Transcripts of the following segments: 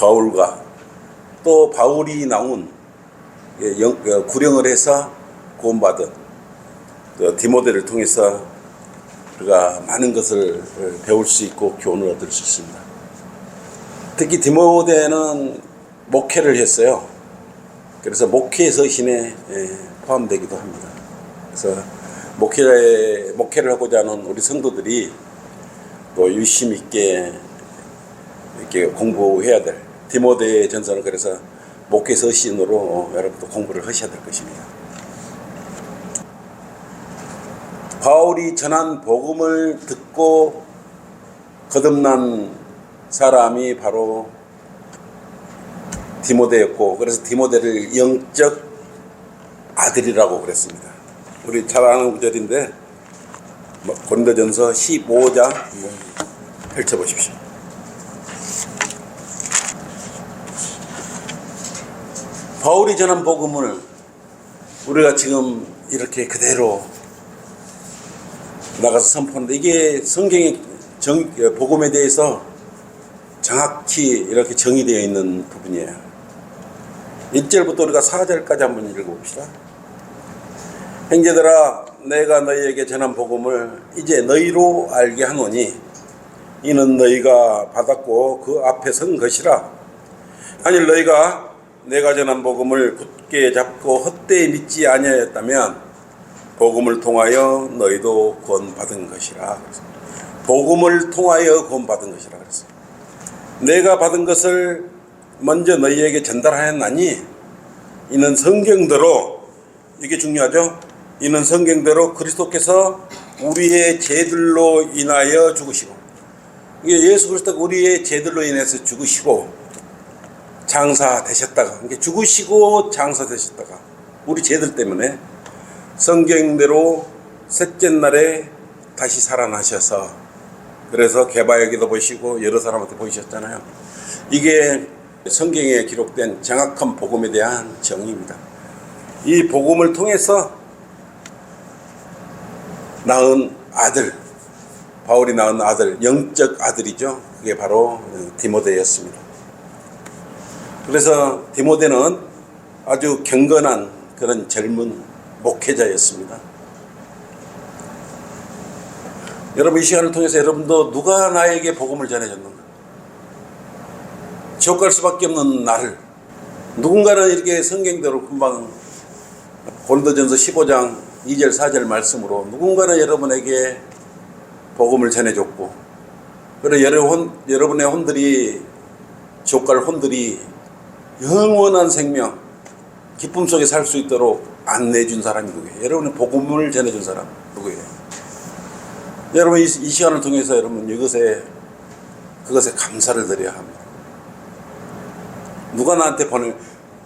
바울과 또 바울이 나온 구령을 해서 구원받은 디모데를 통해서 우리가 많은 것을 배울 수 있고 교훈을 얻을 수 있습니다. 특히 디모데는 목회를 했어요. 그래서 목회 서신에 포함되기도 합니다. 그래서 목회를 하고자 하는 우리 성도들이 또 유심 있게 이렇게 공부해야 될 디모데 전서는 그래서 목회 서신으로 여러분도 공부를 하셔야 될 것입니다. 바울이 전한 복음을 듣고 거듭난 사람이 바로 디모데였고, 그래서 디모데를 영적 아들이라고 그랬습니다. 우리 잘 아는 구절인데 고린도전서 15장 펼쳐보십시오. 바울이 전한 복음을 우리가 지금 이렇게 그대로 나가서 선포하는데, 이게 성경의 복음에 대해서 정확히 이렇게 정의되어 있는 부분이에요. 1절부터 우리가 4절까지 한번 읽어봅시다. 형제들아, 내가 너희에게 전한 복음을 이제 너희로 알게 하노니 이는 너희가 받았고 그 앞에 선 것이라. 만일 너희가 내가 전한 복음을 굳게 잡고 헛되이 믿지 아니하였다면 복음을 통하여 너희도 구원받은 것이라. 복음을 통하여 구원받은 것이라 그랬어요. 내가 받은 것을 먼저 너희에게 전달하였나니 이는 성경대로, 이게 중요하죠. 이는 성경대로 그리스도께서 우리의 죄들로 인하여 죽으시고, 이게 예수 그리스도가 우리의 죄들로 인해서 죽으시고 장사되셨다가, 이게 죽으시고 장사되셨다가 우리 죄들 때문에 성경대로 셋째 날에 다시 살아나셔서, 그래서 개바에게도 보시고 여러 사람한테 보이셨잖아요. 이게 성경에 기록된 정확한 복음에 대한 정의입니다. 이 복음을 통해서 낳은 아들, 바울이 낳은 아들, 영적 아들이죠. 그게 바로 디모데였습니다. 그래서 디모데는 아주 경건한 그런 젊은 목회자였습니다. 여러분, 이 시간을 통해서 여러분도 누가 나에게 복음을 전해줬는가? 지옥 갈 수밖에 없는 나를 누군가는 이렇게 성경대로 금방 고린도전서 15장 2절 4절 말씀으로 누군가는 여러분에게 복음을 전해줬고, 그리고 여러분의 혼들이, 지옥 갈 혼들이 영원한 생명, 기쁨 속에 살 수 있도록 안내해준 사람이 누구예요? 여러분의 복음을 전해준 사람 누구예요? 여러분, 이 시간을 통해서 여러분 그것에 감사를 드려야 합니다. 누가 나한테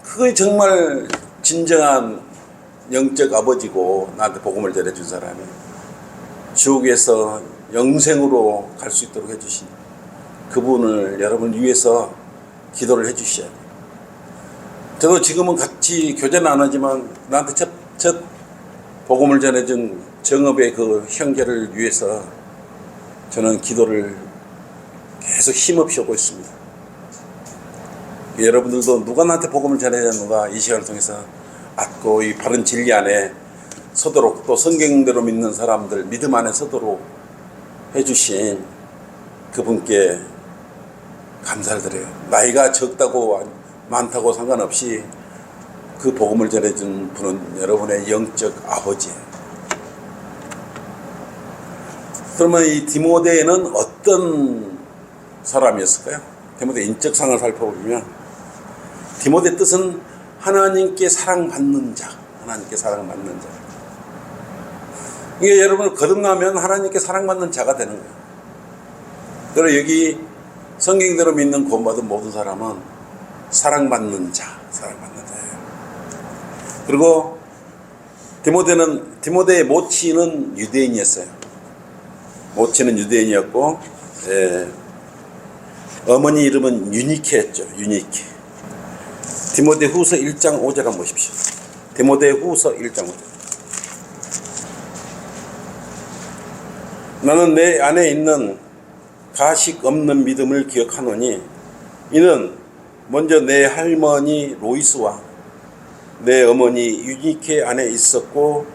그게 정말 진정한 영적 아버지고 나한테 복음을 전해준 사람이 지옥에서 영생으로 갈 수 있도록 해주신 그분을 여러분 위해서 기도를 해주셔야 돼요. 저도 지금은 같이 교제는 안 하지만 나한테 첫 복음을 전해준 정읍의 그 형제를 위해서 저는 기도를 계속 힘없이 하고 있습니다. 여러분들도 누가 나한테 복음을 전해줬는가, 이 시간을 통해서 고 이 바른 진리 안에 서도록, 또 성경대로 믿는 사람들 믿음 안에 서도록 해주신 그분께 감사를 드려요. 나이가 적다고 많다고 상관없이 그 복음을 전해준 분은 여러분의 영적 아버지예요. 그러면 이 디모데는 어떤 사람이었을까요? 디모데 인적상을 살펴보면 디모데 뜻은 하나님께 사랑받는 자, 하나님께 사랑받는 자. 이게 여러분 거듭나면 하나님께 사랑받는 자가 되는 거예요. 그리고 여기 성경대로 믿는 구원받은 모든 사람은 사랑받는 자, 사랑받는 자예요. 그리고 디모데의 모친은 유대인이었어요. 모친은 유대인이었고, 어머니 이름은 유니케였죠. 유니케. 디모데 후서 1장 5절 한번 보십시오. 디모데 후서 1장 5절. 나는 내 안에 있는 가식 없는 믿음을 기억하노니 이는 먼저 내 할머니 로이스와 내 어머니 유니케 안에 있었고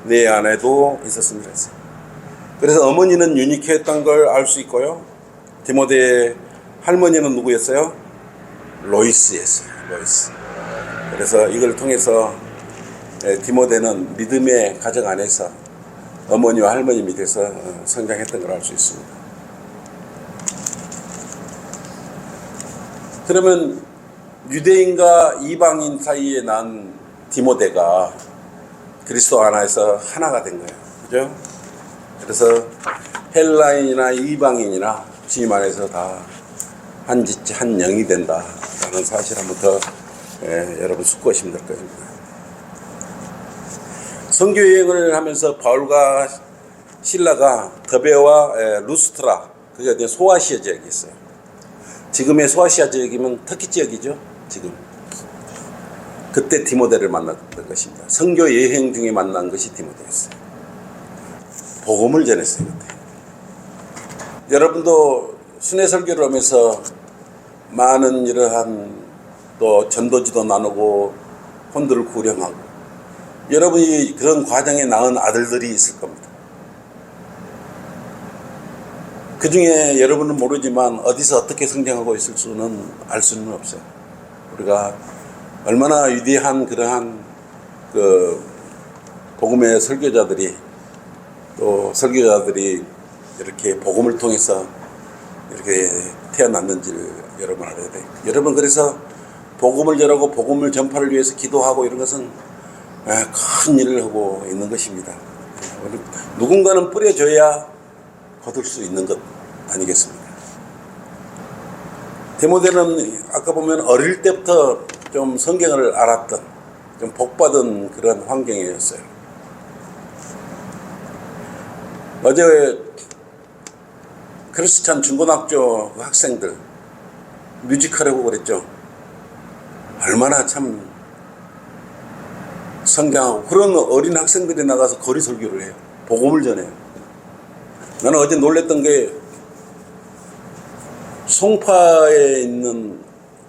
내 안에도 있었습니다. 그래서 어머니는 유니케였던 걸 알 수 있고요. 디모데의 할머니는 누구였어요? 로이스였어요. 로이스. 그래서 이걸 통해서 디모데는 믿음의 가정 안에서 어머니와 할머니 밑에서 성장했던 걸 알 수 있습니다. 그러면 유대인과 이방인 사이에 난 디모데가 그리스도 안에서 하나가 된 거예요. 그죠? 그래서 헬라인이나 이방인이나 주님 안에서 다 한 지체 한 영이 된다라는 사실 한번 더 여러분 숙고하시면 될 겁니다. 선교 여행을 하면서 바울과 실라가 더베와 루스트라, 그게 소아시아 지역이 있어요. 지금의 소아시아 지역이면 터키 지역이죠. 지금 그때 디모데를 만났던 것입니다. 선교 여행 중에 만난 것이 디모데였어요. 복음을 전했어요. 그때. 여러분도 순회 설교를 하면서 많은 이러한 또 전도지도 나누고 혼들을 구령하고 여러분이 그런 과정에 낳은 아들들이 있을 겁니다. 그 중에 여러분은 모르지만 어디서 어떻게 성장하고 있을 수는 알 수는 없어요. 우리가 얼마나 위대한 그러한 그 복음의 설교자들이 또 설교자들이 이렇게 복음을 통해서 이렇게 태어났는지를 여러분 알아야 돼요. 여러분 그래서 복음을 전하고 복음을 전파를 위해서 기도하고 이런 것은 큰 일을 하고 있는 것입니다. 누군가는 뿌려줘야 거둘 수 있는 것 아니겠습니까? 디모데는 아까 보면 어릴 때부터 좀 성경을 알았던 좀 복받은 그런 환경이었어요. 어제 크리스찬 중고등학교 학생들 뮤지컬하고 그랬죠. 얼마나 참 성장하고 그런 어린 학생들이 나가서 거리 설교를 해요. 복음을 전해요. 나는 어제 놀랬던 게 송파에 있는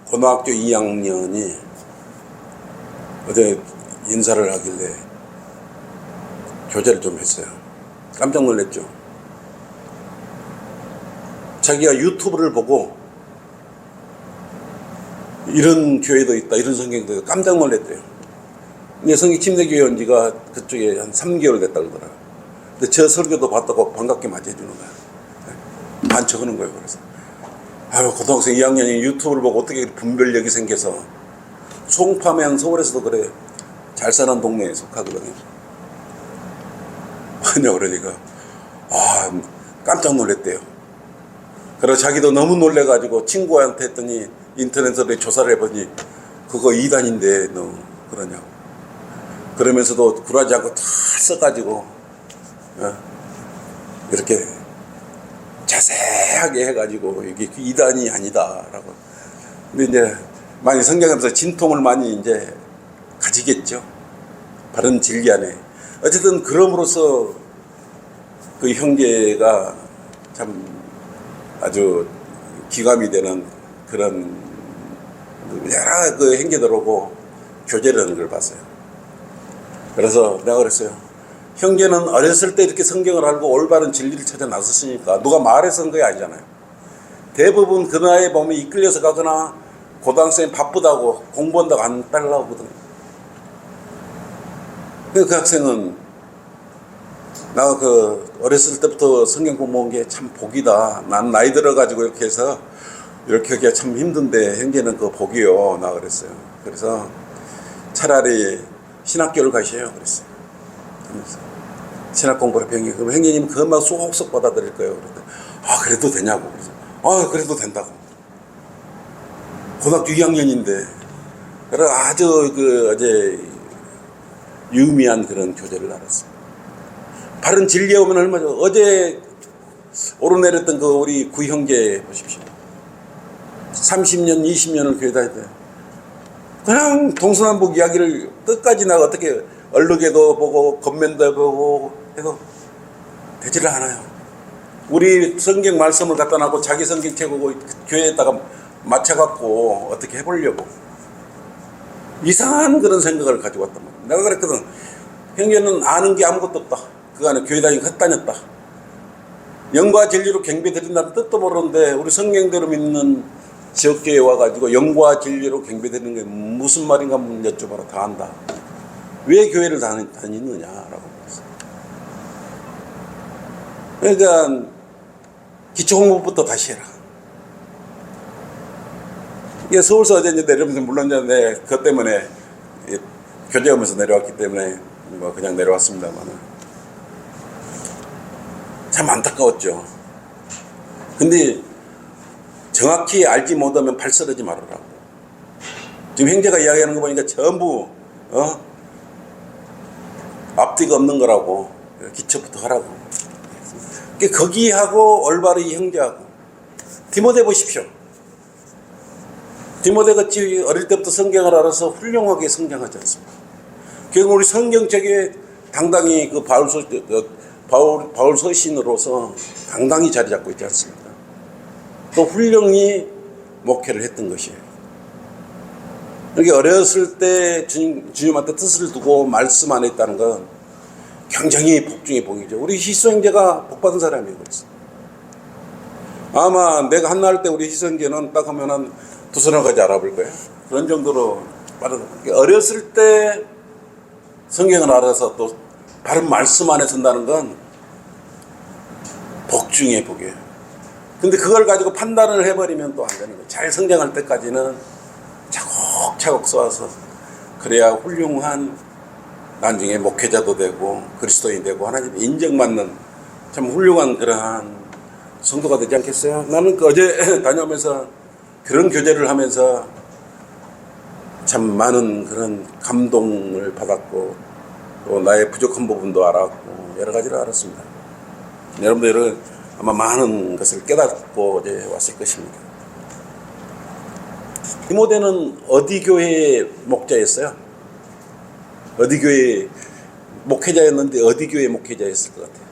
고등학교 2학년이 어제 인사를 하길래 교제를 좀 했어요. 깜짝 놀랐죠. 자기가 유튜브를 보고 이런 교회도 있다, 이런 성경도 있다, 깜짝 놀랐대요. 근데 성경 침례교회 온 지가 그쪽에 한 3개월 됐다 그러더라고요. 근데 저 설교도 봤다고 반갑게 맞이해주는 거야. 반척하는 거예요. 그래서 아유, 고등학생 2학년이 유튜브를 보고 어떻게 분별력이 생겨서 송파면 서울에서도 그래 잘 사는 동네에 속하거든요. 아니요, 그러니까 깜짝 놀랐대요. 그래서 자기도 너무 놀래가지고 친구한테 했더니 인터넷으로 조사를 해보니 그거 이단인데 너 그러냐고. 그러면서도 굴하지 않고 다 써가지고 이렇게 자세하게 해가지고 이게 이단이 아니다라고. 근데 이제 많이 성경하면서 진통을 많이 이제 가지겠죠. 바른 진리 안에. 어쨌든 그럼으로써 그 형제가 참 아주 기감이 되는 그런 여러 그 행제들 오고 교제를 하는 걸 봤어요. 그래서 내가 그랬어요. 형제는 어렸을 때 이렇게 성경을 알고 올바른 진리를 찾아 나섰으니까 누가 말해서 한 게 아니잖아요. 대부분 그 나이에 보면 이끌려서 가거나 고등학생이 바쁘다고 공부한다고 안 따라오거든요. 그 학생은 나 그 어렸을 때부터 성경 공부한 게 참 복이다. 난 나이 들어가지고 이렇게 해서 이렇게 하기가 참 힘든데 형제는 그 복이요. 나 그랬어요. 그래서 차라리 신학교를 가셔요. 그랬어요. 신학 공부를 병이 그럼 형제님 그것만 쏙쏙 받아들일 거예요. 그랬더니 그래도 되냐고. 그래서 그래도 된다고. 고등학교 2학년인데 그래 아주 그 어제 유미한 그런 교제를 알았어요. 바른 진리에 오면 얼마죠. 어제 오르내렸던 그 우리 구형제 보십시오. 30년, 20년을 교회 다녔대요. 그냥 동서남북 이야기를 끝까지 나가 어떻게 얼룩에도 보고 겉면도 보고 해도 되지를 않아요. 우리 성경 말씀을 갖다 놔고 자기 성경책 보고 교회에다가 맞춰갖고 어떻게 해보려고 이상한 그런 생각을 가지고 왔단 말이야. 내가 그랬거든. 형제는 아는 게 아무것도 없다. 그 안에 교회 다니고 헛다녔다. 영과 진리로 경배드린다는 뜻도 모르는데 우리 성경대로 믿는 지역교회에 와가지고 영과 진리로 경배드리는 게 무슨 말인가 한번 여쭤봐라. 다 안다. 왜 교회를 다니느냐라고. 그러니까 기초 공부부터 다시 해라. 이게 서울서 어제 이제 내려오면서 물론 이제 그것 때문에 교제하면서 내려왔기 때문에 뭐 그냥 내려왔습니다만 참 안타까웠죠. 근데 정확히 알지 못하면 발설하지 말으라고. 지금 형제가 이야기하는 거 보니까 전부 앞뒤가 없는 거라고. 기초부터 하라고. 거기하고 올바르이 형제하고 디모데 보십시오. 디모데가 어릴 때부터 성경을 알아서 훌륭하게 성장하지 않습니까? 결국 우리 성경책에 당당히 그 바울 서신으로서 당당히 자리 잡고 있지 않습니까? 또 훌륭히 목회를 했던 것이에요. 이렇게 어렸을 때 주님한테 뜻을 두고 말씀 안에 있다는 건 굉장히 복중의 복이죠. 우리 희수 형제가 복받은 사람이에요. 그래서 아마 내가 한날 때 우리 희수 형제는 딱 하면은 두서너 가지 알아볼 거예요. 그런 정도로 어렸을 때 성경을 알아서 또 바른 말씀 안에 선다는 건 복중의 복이에요. 근데 그걸 가지고 판단을 해버리면 또 안 되는 거예요. 잘 성장할 때까지는 차곡차곡 쌓아서 그래야 훌륭한 나중에 목회자도 되고 그리스도인이 되고 하나님 인정받는 참 훌륭한 그러한 성도가 되지 않겠어요? 나는 어제 다녀오면서 그런 교제를 하면서 참 많은 그런 감동을 받았고 또 나의 부족한 부분도 알았고 여러 가지를 알았습니다. 여러분들은 아마 많은 것을 깨닫고 어제 왔을 것입니다. 디모데는 어디 교회의 목자였어요? 어디 교회 목회자였는데 어디 교회 목회자였을 것 같아요?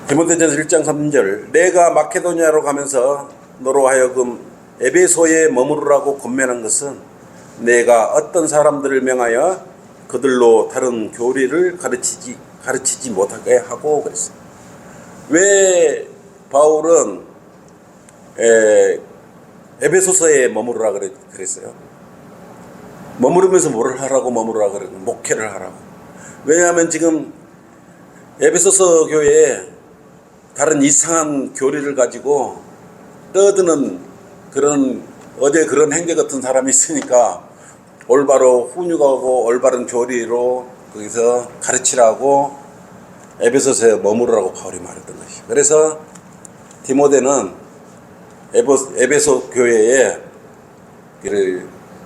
디모데전서 1장 3절 내가 마케도니아로 가면서 너로 하여금 에베소에 머무르라고 권면한 것은 내가 어떤 사람들을 명하여 그들로 다른 교리를 가르치지 못하게 하고 그랬어요. 왜 바울은 에베소서에 머무르라 그랬어요? 머무르면서 뭐를 하라고 머무르라 그래요? 목회를 하라고. 왜냐하면 지금 에베소서 교회에 다른 이상한 교리를 가지고 떠드는 그런 어제 그런 행제 같은 사람이 있으니까 올바로 훈육하고 올바른 교리로 거기서 가르치라고 에베소서에 머무르라고 바울이 말했던 것이죠. 그래서 디모데는 에베소 교회에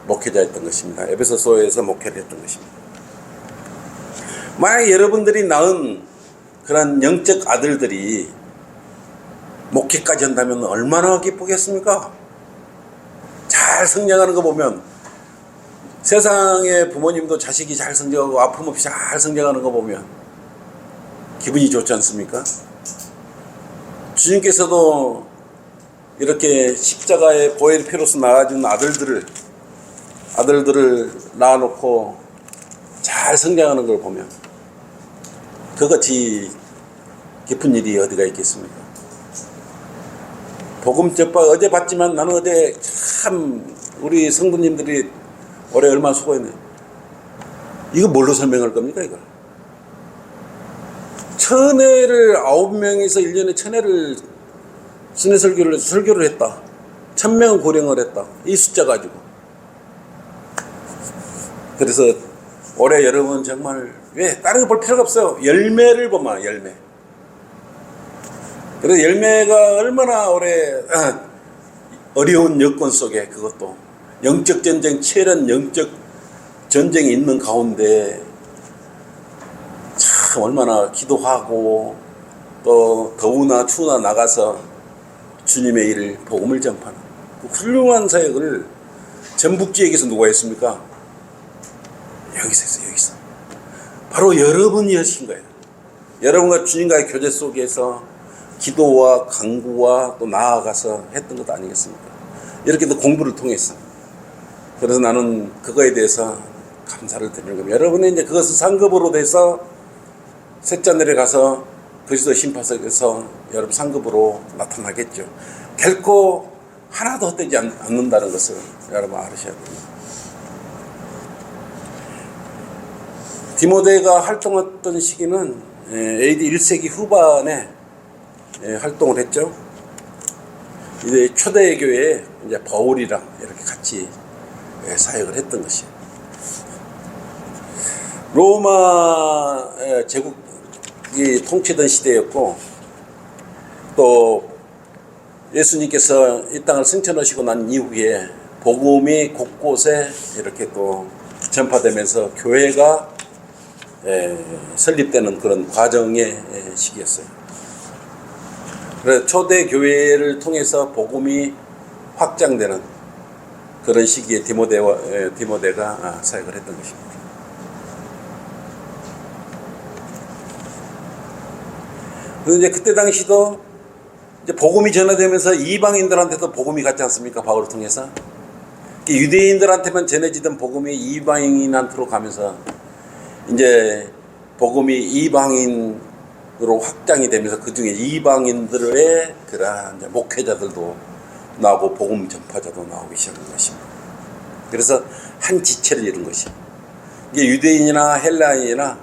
목회자였던 것입니다. 에베소서에서 목회를 했던 것입니다. 만약 여러분들이 낳은 그런 영적 아들들이 목회까지 한다면 얼마나 기쁘겠습니까? 잘 성장하는 거 보면 세상의 부모님도 자식이 잘 성장하고 아픔 없이 잘 성장하는 거 보면 기분이 좋지 않습니까? 주님께서도 이렇게 십자가의 보혈 피로서 나아진 아들들을 낳아놓고 잘 성장하는 걸 보면 그같이 기쁜 일이 어디가 있겠습니까? 복음 접바 어제 봤지만 나는 어제 참 우리 성도님들이 올해 얼마나 수고했네. 이거 뭘로 설명할 겁니까 이걸? 1000회를 9명이서 1년에 1000회를 순회 설교를 했다. 1000명은 고령을 했다. 이 숫자 가지고. 그래서 올해 여러분 정말 왜 다른 거 볼 필요가 없어요. 열매를 보면 열매. 그래서 열매가 얼마나 올해 어려운 여건 속에 그것도 영적 전쟁, 치열한 영적 전쟁이 있는 가운데 참 얼마나 기도하고 또 더우나 추우나 나가서 주님의 일을 복음을 전파하는 그 훌륭한 사역을 전북 지역에서 누가 했습니까? 여기서 했어요. 여기서 바로 여러분이 하신 거예요. 여러분과 주님과의 교제 속에서 기도와 강구와 또 나아가서 했던 것 아니겠습니까? 이렇게 또 공부를 통해서. 그래서 나는 그거에 대해서 감사를 드리는 겁니다. 여러분이 이제 그것을 상급으로 돼서 셋째 하늘에 가서 그리스도 심판석에서 여러분 상급으로 나타나겠죠. 결코 하나도 헛되지 않는다는 것을 여러분 알으셔야 됩니다. 디모데가 활동했던 시기는 AD 1세기 후반에 활동을 했죠. 이제 초대 교회에 이제 바울이랑 이렇게 같이 사역을 했던 것이에요. 로마 제국이 통치던 시대였고, 또 예수님께서 이 땅을 승천하시고 난 이후에 복음이 곳곳에 이렇게 또 전파되면서 교회가 설립되는 그런 과정의 시기였어요. 그래서 초대 교회를 통해서 복음이 확장되는 그런 시기에 디모데가 사역을 했던 것입니다. 그런데 이제 그때 당시도 이제 복음이 전해되면서 이방인들한테도 복음이 갔지 않습니까? 바울을 통해서. 유대인들한테만 전해지던 복음이 이방인한테로 가면서 이제 복음이 이방인으로 확장이 되면서 그 중에 이방인들의 그러한 이제 목회자들도 나오고 복음 전파자도 나오기 시작한 것입니다. 그래서 한 지체를 이룬 것이에요. 이게 유대인이나 헬라인이나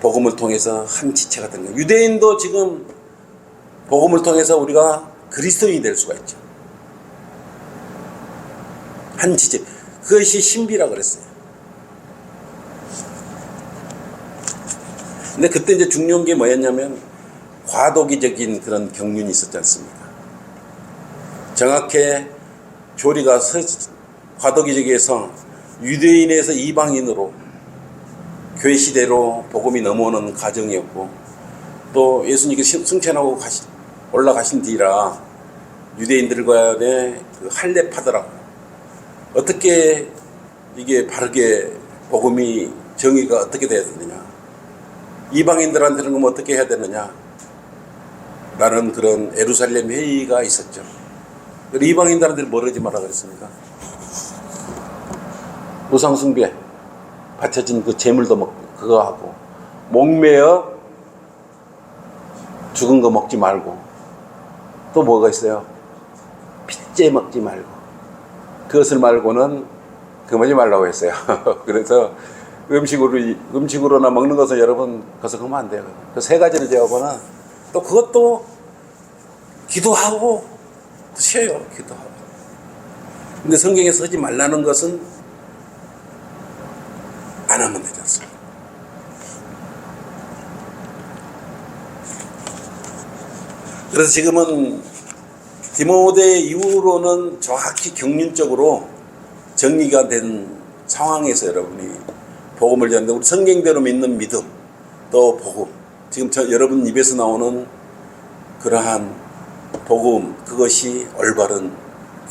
복음을 통해서 한 지체가 된 거예요. 유대인도 지금 복음을 통해서 우리가 그리스도인이 될 수가 있죠. 한 지체. 그것이 신비라 그랬어요. 근데 그때 이제 중요한 게 뭐였냐면 과도기적인 그런 경륜이 있었지 않습니까? 정확히 조리가 과도기적에서 유대인에서 이방인으로 교회 시대로 복음이 넘어오는 과정이었고, 또 예수님께서 승천하고 올라가신 뒤라 유대인들과의 그 할례파더라고. 어떻게 이게 바르게 복음이 정의가 어떻게 돼야 되느냐, 이방인들한테는 그럼 어떻게 해야 되느냐 라는 그런 예루살렘 회의가 있었죠. 이방인들한테 뭘 하지 마라 그랬습니까? 우상숭배 바쳐진 그 재물도 그거 하고, 목매어 죽은 거 먹지 말고, 또 뭐가 있어요? 핏째 먹지 말고, 그것을 말고는 금하지 말라고 했어요. 그래서 음식으로나 먹는 것은 여러분 그것을 하면 안 돼요. 그 세 가지를 제하고는 또 그것도 기도하고 또 쉬어요. 기도하고. 근데 성경에서 하지 말라는 것은 안 하면 되지 않습니까? 그래서 지금은 디모데 이후로는 정확히 경륜적으로 정리가 된 상황에서 여러분이 복음을 전하는데, 우리 성경대로 믿는 믿음, 또 복음, 지금 여러분 입에서 나오는 그러한 복음, 그것이 올바른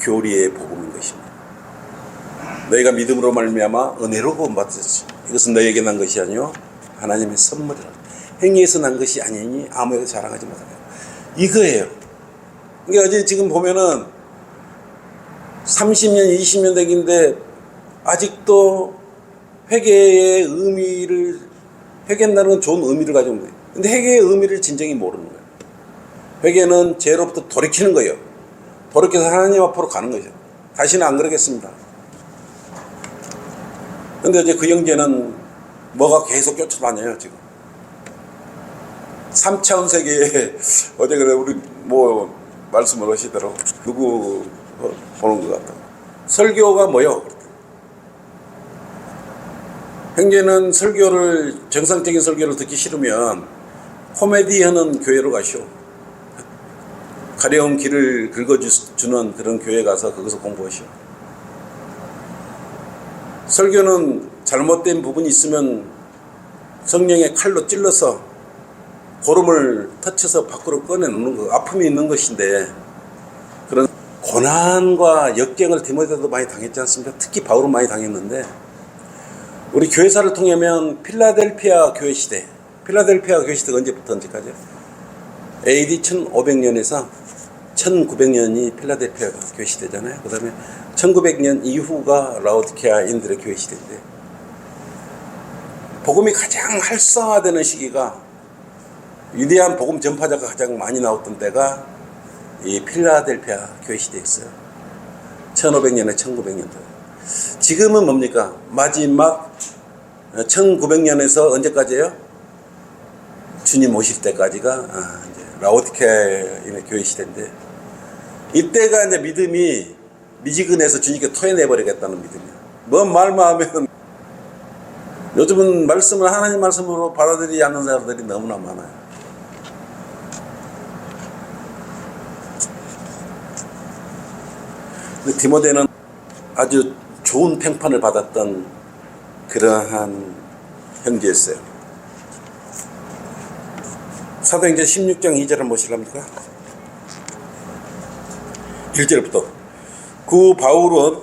교리의 복음인 것입니다. 너희가 믿음으로 말미암아 은혜로 구원받았지. 이것은 너희에게 난 것이 아니요 하나님의 선물이라. 행위에서 난 것이 아니니 아무에도 자랑하지 못하며. 이거예요. 그러니까 어제 지금 보면은 30년, 20년 되긴데 아직도 회개의 의미를, 회개한다는 건 좋은 의미를 가지고 있는 거예요. 근데 회개의 의미를 진정히 모르는 거예요. 회개는 죄로부터 돌이키는 거예요. 돌이켜서 하나님 앞으로 가는 거죠. 다시는 안 그러겠습니다. 근데 이제 그 형제는 뭐가 계속 쫓아다녀요, 지금. 3차원 세계에 어제 그래, 우리 뭐 말씀을 하시더라고. 누구 보는 것 같다고. 설교가 뭐요? 형제는 설교를, 정상적인 설교를 듣기 싫으면 코미디 하는 교회로 가시오. 가려운 길을 긁어주는 그런 교회 가서 거기서 공부하시오. 설교는 잘못된 부분이 있으면 성령의 칼로 찔러서 고름을 터쳐서 밖으로 꺼내놓는 거, 아픔이 있는 것인데, 그런 고난과 역경을 디모데도 많이 당했지 않습니까? 특히 바울은 많이 당했는데, 우리 교회사를 통하면 필라델피아 교회 시대, 필라델피아 교회 시대가 언제부터 언제까지요? AD 1500년에서 1900년이 필라델피아가 교회 시대잖아요. 그 다음에 1900년 이후가 라오디케아인들의 교회 시대인데, 복음이 가장 활성화되는 시기가, 위대한 복음 전파자가 가장 많이 나왔던 때가 이 필라델피아 교회 시대였어요. 1500년에 1900년도. 지금은 뭡니까? 마지막 1900년에서 언제까지예요? 주님 오실 때까지가 이제 라오디케아인의 교회 시대인데, 이때가 이제 믿음이 미지근해서 주님께 토해내버리겠다는 믿음이야. 뭔 말만 하면, 요즘은 말씀을 하나님 말씀으로 받아들이지 않는 사람들이 너무나 많아요. 근데 디모데는 아주 좋은 평판을 받았던 그러한 형제였어요. 사도행전 16장 2절을 보시랍니까? 1절부터. 그 바울은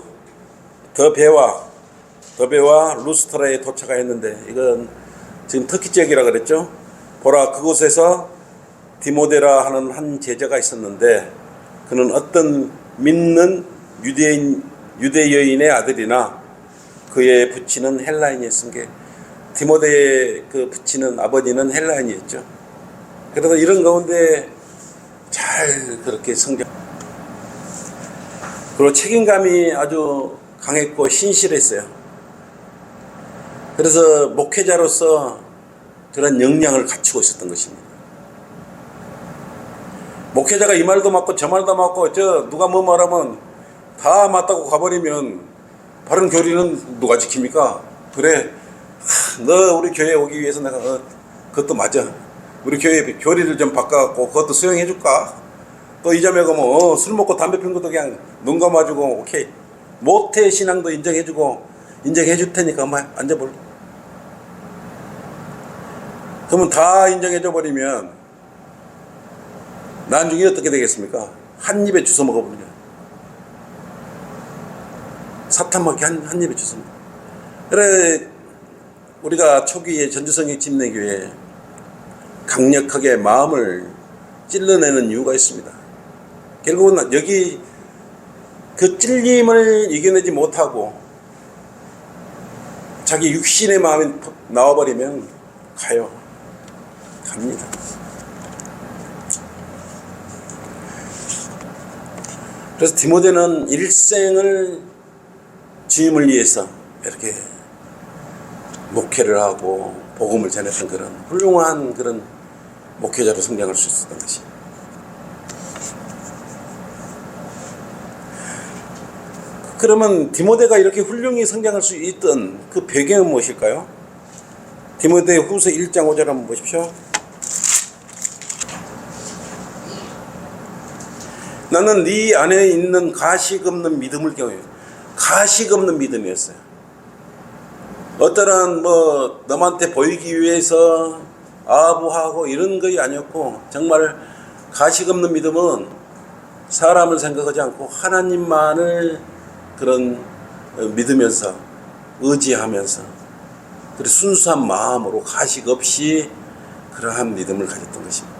더베와 루스트라에 도착하였는데, 이건 지금 터키 지역이라 그랬죠. 보라, 그곳에서 디모데라 하는 한 제자가 있었는데, 그는 어떤 믿는 유대 여인의 아들이나 그의 부친은 헬라인이었습니다. 디모데의 그 부친은, 아버지는 헬라인이었죠. 그래서 이런 가운데 잘 그렇게 성장, 그리고 책임감이 아주 강했고 신실했어요. 그래서 목회자로서 그런 역량을 갖추고 있었던 것입니다. 목회자가 이 말도 맞고 저 말도 맞고, 누가 뭐 말하면 다 맞다고 가버리면 바른 교리는 누가 지킵니까? 그래, 너 우리 교회 오기 위해서 내가 그것도 맞아. 우리 교회 교리를 좀 바꿔갖고 그것도 수용해 줄까? 또 이 점에 가면 술 먹고 담배 핀 것도 그냥 눈 감아주고, 오케이. 모태 신앙도 인정해주고, 인정해 줄 테니까 한번 앉아볼래? 그러면 다 인정해줘 버리면 나중에 어떻게 되겠습니까? 한 입에 주워 먹어버려. 사탄 먹기 한 입에 주워 먹어. 그래, 우리가 초기에 전주성의 침례교회에 강력하게 마음을 찔러내는 이유가 있습니다. 결국은 여기 그 찔림을 이겨내지 못하고 자기 육신의 마음이 나와버리면 갑니다. 그래서 디모데는 일생을 주님을 위해서 이렇게 목회를 하고 복음을 전했던 그런 훌륭한 그런 목회자로 성장할 수 있었던 것입니다. 그러면 디모데가 이렇게 훌륭히 성장할 수 있던 그 배경은 무엇일까요? 디모데 후서 1장 5절 한번 보십시오. 나는 네 안에 있는 가식 없는 믿음을 경외해. 가식 없는 믿음이었어요. 어떠한 너한테 보이기 위해서 아부하고 이런 것이 아니었고, 정말 가식 없는 믿음은 사람을 생각하지 않고 하나님만을 그런 믿으면서 의지하면서, 그리고 순수한 마음으로 가식 없이 그러한 믿음을 가졌던 것입니다.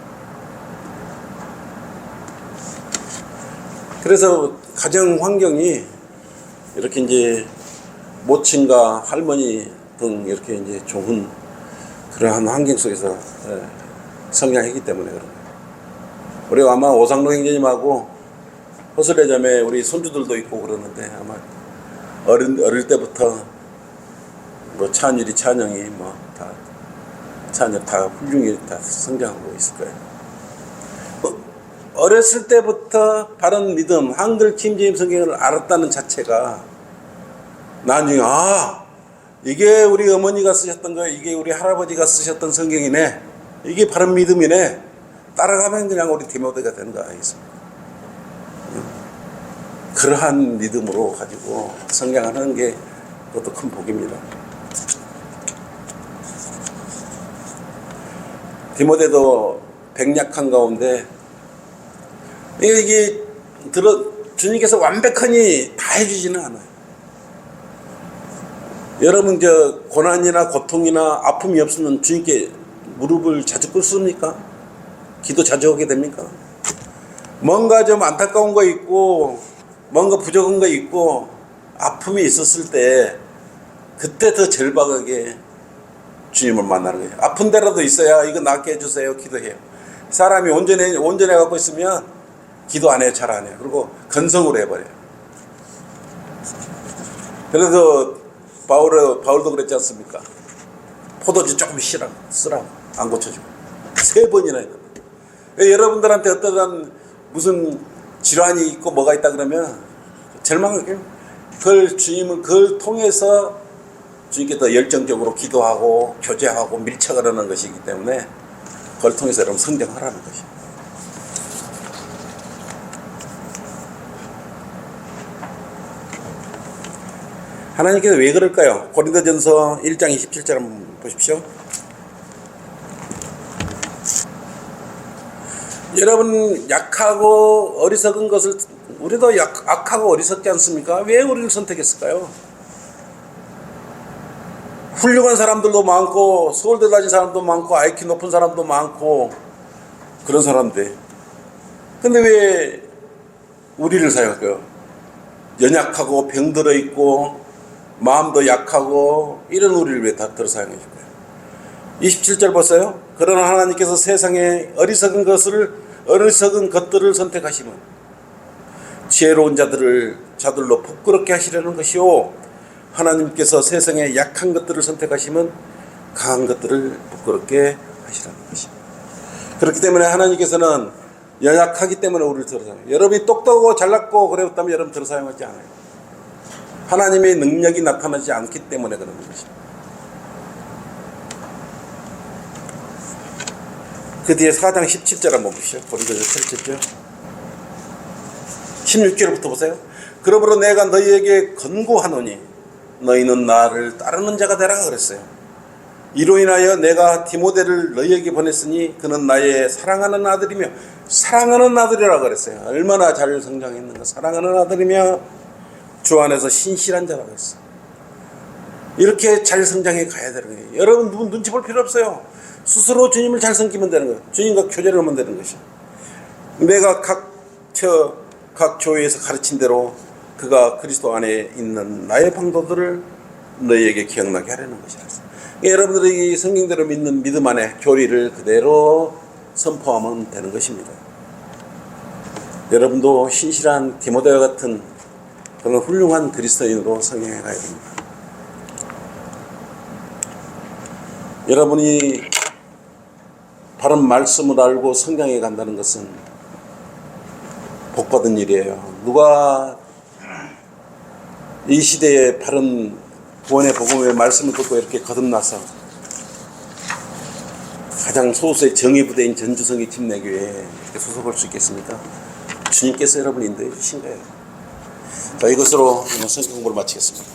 그래서 가정 환경이 이렇게 이제 모친과 할머니 등 이렇게 이제 좋은 그러한 환경 속에서 성장했기 때문에 그런 거예요. 우리 아마 오상로 형제님하고 허술회점에 우리 손주들도 있고 그러는데, 아마 어릴 때부터 찬일이, 찬영이 다 찬일 다 훌륭히 다 성장하고 있을 거예요. 어렸을 때부터 바른 믿음, 한글 킹제임 성경을 알았다는 자체가 나중에 이게 우리 어머니가 쓰셨던 거, 이게 우리 할아버지가 쓰셨던 성경이네, 이게 바른 믿음이네, 따라가면 그냥 우리 디모데가 되는 거 아니겠습니까? 그러한 믿음으로 가지고 성장하는 게 그것도 큰 복입니다. 디모데도 백약한 가운데 이게 주님께서 완벽하니 다 해주지는 않아요. 여러분 고난이나 고통이나 아픔이 없으면 주님께 무릎을 자주 꿇습니까? 기도 자주 하게 됩니까? 뭔가 좀 안타까운 거 있고 뭔가 부족한 거 있고 아픔이 있었을 때 그때 더 절박하게 주님을 만나는 거예요. 아픈 데라도 있어야 이거 낫게 해주세요 기도해요. 사람이 온전해 갖고 있으면 기도 안 해요. 잘 안 해요. 그리고 건성으로 해버려요. 그래서 바울도 그랬지 않습니까? 포도주 조금 쓰라고 안 고쳐주고 3번이나 했거든요. 여러분들한테 어떠한 무슨 질환이 있고 뭐가 있다 그러면 절망하게 그걸 통해서 주님께 더 열정적으로 기도하고 교제하고 밀착을 하는 것이기 때문에 그걸 통해서 여러분 성장하라는 것이에요. 하나님께서 왜 그럴까요? 고린도전서 1장 27절 한번 보십시오. 여러분 약하고 어리석은 것을 우리도 악하고 어리석지 않습니까? 왜 우리를 선택했을까요? 훌륭한 사람들도 많고 서울대 다닌 사람도 많고 IQ 높은 사람도 많고 그런 사람들 근데 왜 우리를 사용할까요? 연약하고 병들어 있고 마음도 약하고 이런 우리를 왜 다 들어 사용해 줄까요? 27절 보세요. 그러나 하나님께서 세상에 어리석은 것들을 선택하시면 지혜로운 자들로 부끄럽게 하시려는 것이요 하나님께서 세상에 약한 것들을 선택하시면 강한 것들을 부끄럽게 하시라는 것입니다. 그렇기 때문에 하나님께서는 연약하기 때문에 우리를 들어 사용해요. 여러분이 똑똑하고 잘났고 그랬다면 여러분 들어 사용하지 않아요. 하나님의 능력이 나타나지 않기 때문에 그러는 것입니다. 그 뒤에 4장 17절 한번 보시죠. 고린도전서 7절 16절부터 보세요. 그러므로 내가 너희에게 권고하노니 너희는 나를 따르는 자가 되라 그랬어요. 이로 인하여 내가 디모데를 너희에게 보냈으니 그는 나의 사랑하는 아들이며 사랑하는 아들이라 그랬어요. 얼마나 잘 성장했는가. 사랑하는 아들이며 주 안에서 신실한 자라고 했어요. 이렇게 잘 성장해 가야 되는 거예요. 여러분 누군 눈치 볼 필요 없어요. 스스로 주님을 잘 섬기면 되는 거예요. 주님과 교제를 하면 되는 것이죠. 내가 각 교회에서 가르친 대로 그가 그리스도 안에 있는 나의 방도들을 너희에게 기억나게 하려는 것이라서 여러분들이 성경대로 믿는 믿음 안에 교리를 그대로 선포하면 되는 것입니다. 여러분도 신실한 디모데와 같은 그런 훌륭한 그리스도인으로 성행해 가야 됩니다. 여러분이 바른 말씀을 알고 성장해 간다는 것은 복받은 일이에요. 누가 이 시대에 바른 구원의 복음의 말씀을 듣고 이렇게 거듭나서 가장 소수의 정예부대인 전주성의 침례교회에 이렇게 소속할 수 있겠습니까? 주님께서 여러분을 인도해 주신 거예요. 자, 이것으로 성경 공부를 마치겠습니다.